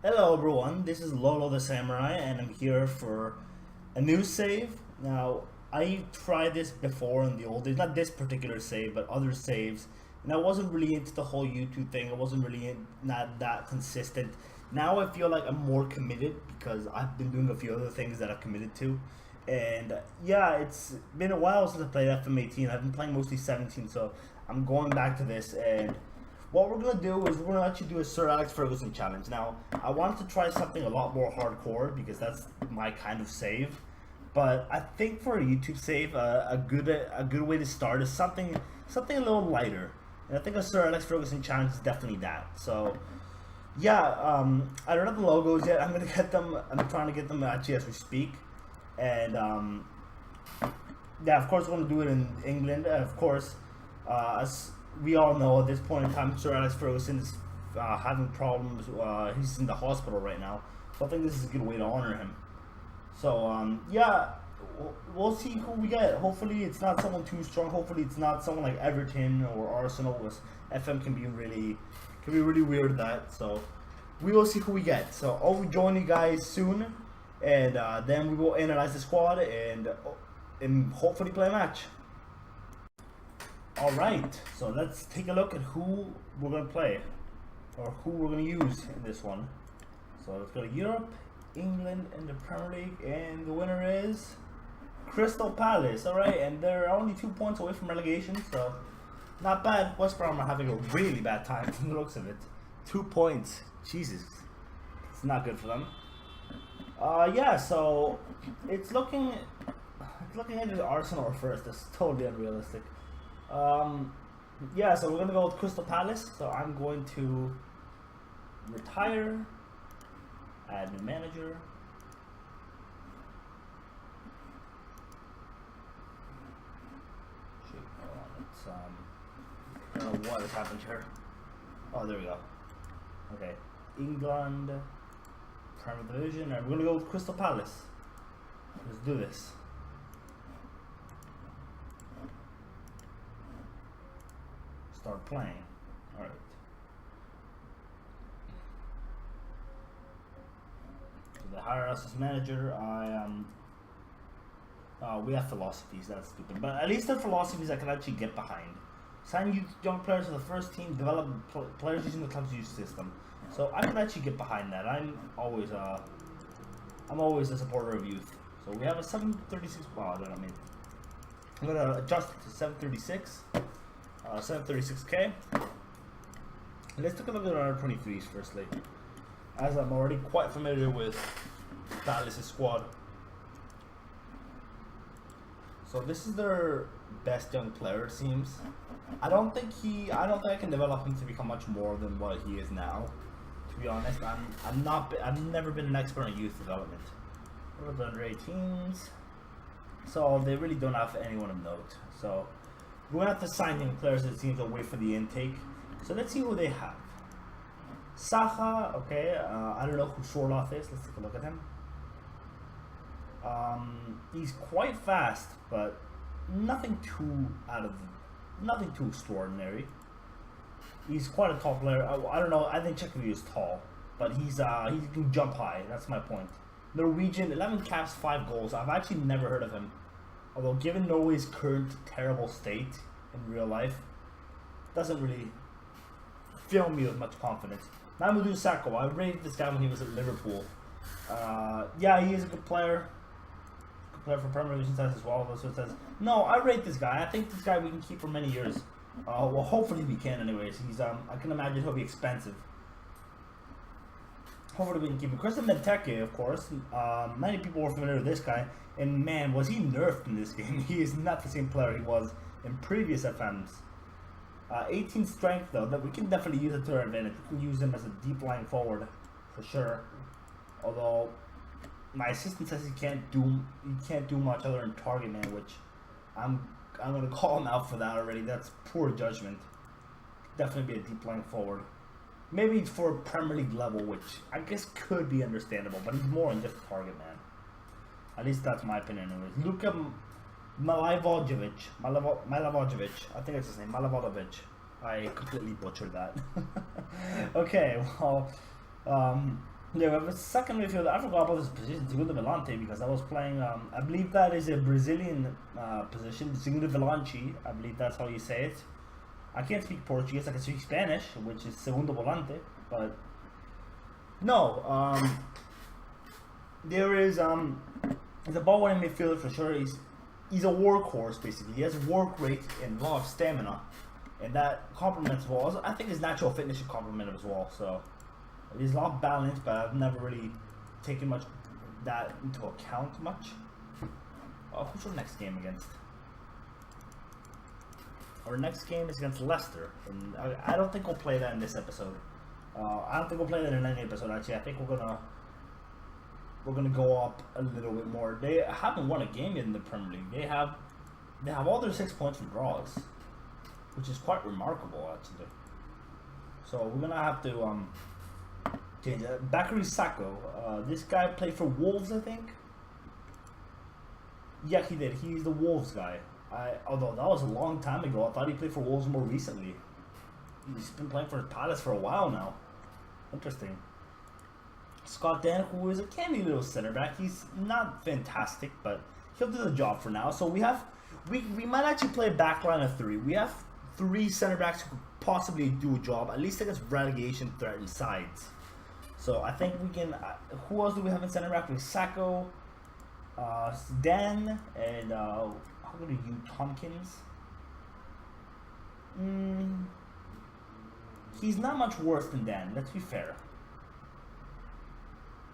Hello everyone, this is Lolo the Samurai and I'm here for a new save. Now, I tried this before in the old days, not this particular save, but other saves, and I wasn't really into the whole YouTube thing. I wasn't really not that consistent. Now I feel like I'm more committed because I've been doing a few other things that I've committed to. And yeah, it's been a while since I played FM18. I've been playing mostly 17, so I'm going back to this. And what we're gonna do is we're gonna actually do a Sir Alex Ferguson challenge. Now, I wanted to try something a lot more hardcore because that's my kind of save. But I think for a YouTube save, a good way to start is something a little lighter. And I think a Sir Alex Ferguson challenge is definitely that. So yeah, I don't have the logos yet. I'm gonna get them. I'm trying to get them actually as we speak. And yeah, of course, we're gonna do it in England. Of course, as we all know, at this point in time, Sir Alex Ferguson is having problems. He's in the hospital right now, so I think this is a good way to honor him. So yeah, we'll see who we get. Hopefully, it's not someone too strong. Hopefully, it's not someone like Everton or Arsenal. Because FM can be really weird at that. So we will see who we get. So I'll be joining you guys soon, and then we will analyze the squad and hopefully play a match. Alright, so let's take a look at who we're going to play, or who we're going to use in this one. So let's go to Europe, England, and the Premier League, and the winner is Crystal Palace. Alright, and they're only 2 points away from relegation, so not bad. West Brom are having a really bad time from the looks of it. 2 points, Jesus, it's not good for them. Yeah, so it's looking at Arsenal first. That's totally unrealistic. Yeah, so we're gonna go with Crystal Palace. So I'm going to retire, add new manager. Shoot, hold on, I don't know what has happened here. Oh, there we go. Okay, England, Premier Division, and we're gonna go with Crystal Palace. Let's do this. Start playing. Alright. So they hire us as manager. We have philosophies, that's stupid. But at least the philosophies I can actually get behind. Sign young players to the first team, develop players using the club's youth system. So I can actually get behind that. I'm always a supporter of youth. So we have a 736. Wow, I mean, I'm gonna adjust it to 736. 736k. Let's take a look at our 23s firstly, as I'm already quite familiar with Palace's squad. So this is their best young player, it seems. I don't think I can develop him to become much more than what he is now. To be honest, I've never been an expert in youth development. What are the under 18s? So they really don't have anyone of note. So we're going to have to sign young players, it seems, away for the intake. So let's see who they have. Saha, okay, I don't know who Shortloff is. Let's take a look at him. He's quite fast, but nothing too extraordinary. He's quite a tall player. I don't know, I think Czechia is tall, but he can jump high. That's my point. Norwegian, 11 caps, 5 goals. I've actually never heard of him. Although, given Norway's current terrible state in real life, doesn't really fill me with much confidence. Mamadou Sakho, I rated this guy when he was at Liverpool. Yeah, he is a good player. Good player for Premier Division size as well. So it says, no, I rate this guy. I think this guy we can keep for many years. Well, hopefully we can anyways. I can imagine he'll be expensive. Hopefully we can keep him. Christian Benteke, of course. Many people were familiar with this guy. And man, was he nerfed in this game. He is not the same player he was in previous FMs. 18 strength though, that we can definitely use it to our advantage. We can use him as a deep lying forward for sure. Although my assistant says he can't do much other than target man, which I'm gonna call him out for that already. That's poor judgment. Definitely be a deep lying forward. Maybe it's for Premier League level, which I guess could be understandable, but he's more than just a target man. At least that's my opinion anyways. Luka Milivojevic. I think it's his name. Milivojevic. I completely butchered that. Okay, well, Yeah, we have a second midfielder. I forgot about this position, Segundo Volante, because I was playing. I believe that is a Brazilian position, Segundo Volante. I believe that's how you say it. I can't speak Portuguese. I can speak Spanish, which is Segundo Volante. But no, there is he's a ball-winning midfielder for sure. He's a workhorse basically. He has work rate and a lot of stamina, and that complements as well. I think his natural fitness should complement him as well. So. He's not balanced, but I've never really taken much that into account much. Who's our next game against? Our next game is against Leicester, and I don't think we'll play that in this episode. I don't think we'll play that in any episode. Actually, I think we're gonna go up a little bit more. They haven't won a game yet in the Premier League. They have all their 6 points from draws, which is quite remarkable actually. So we're gonna have to change that. Bakary Sako. This guy played for Wolves, I think. Yeah, he did. He's the Wolves guy. Although that was a long time ago, I thought he played for Wolves more recently. He's been playing for Palace for a while now. Interesting. Scott Dan, who is a candy little center back. He's not fantastic, but he'll do the job for now. So we might actually play a back line of 3. We have 3 center backs who could possibly do a job, at least against relegation threatened sides. So I think we can. Who else do we have in center back? We have Sako, Dan, and how good are you, Tompkins? He's not much worse than Dan. Let's be fair.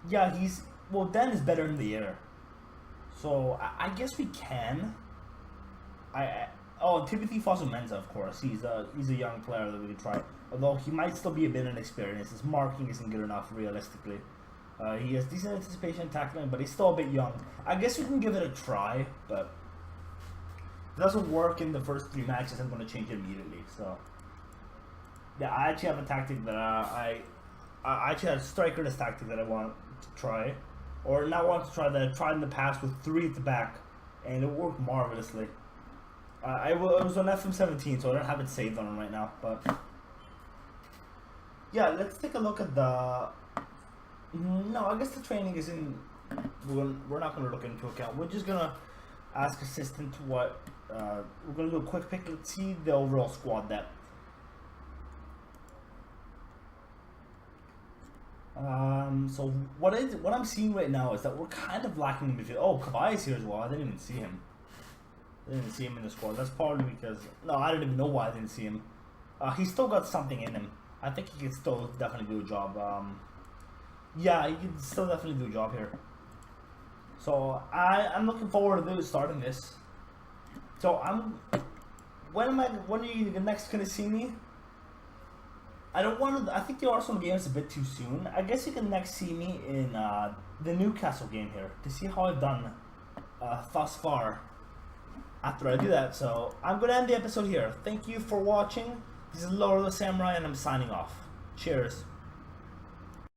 Yeah, Dan is better in the air. So I guess we can. Timothy Fosu-Mensah, of course. He's a young player that we can try. Although he might still be a bit inexperienced. His marking isn't good enough, realistically. He has decent anticipation and tackling, but he's still a bit young. I guess we can give it a try, but if it doesn't work in the first 3 matches, I'm going to change it immediately. So, yeah, I actually have a tactic that I actually have a strikerless tactic that I want to try. Or not want to try, that I've tried in the past with 3 at the back, and it worked marvelously. It was on FM17, so I don't have it saved on him right now, but yeah, let's take a look at the. No, I guess the training isn't. We're not going to look into account. We're just gonna ask assistant what. We're gonna do a quick pick. Let's see the overall squad depth. So what I'm seeing right now is that we're kind of lacking in midfield. Oh, Kawhi is here as well. I didn't even see him. I didn't see him in the squad. That's probably because I didn't even know why I didn't see him. He's still got something in him. I think he can still definitely do a job. Yeah, he can still definitely do a job here. So I'm looking forward to starting this. So when are you next gonna see me? I think the Arsenal game is a bit too soon. I guess you can next see me in the Newcastle game here to see how I've done thus far. After I do that, so I'm gonna end the episode here. Thank you for watching. This is Lord of the Samurai, and I'm signing off. Cheers.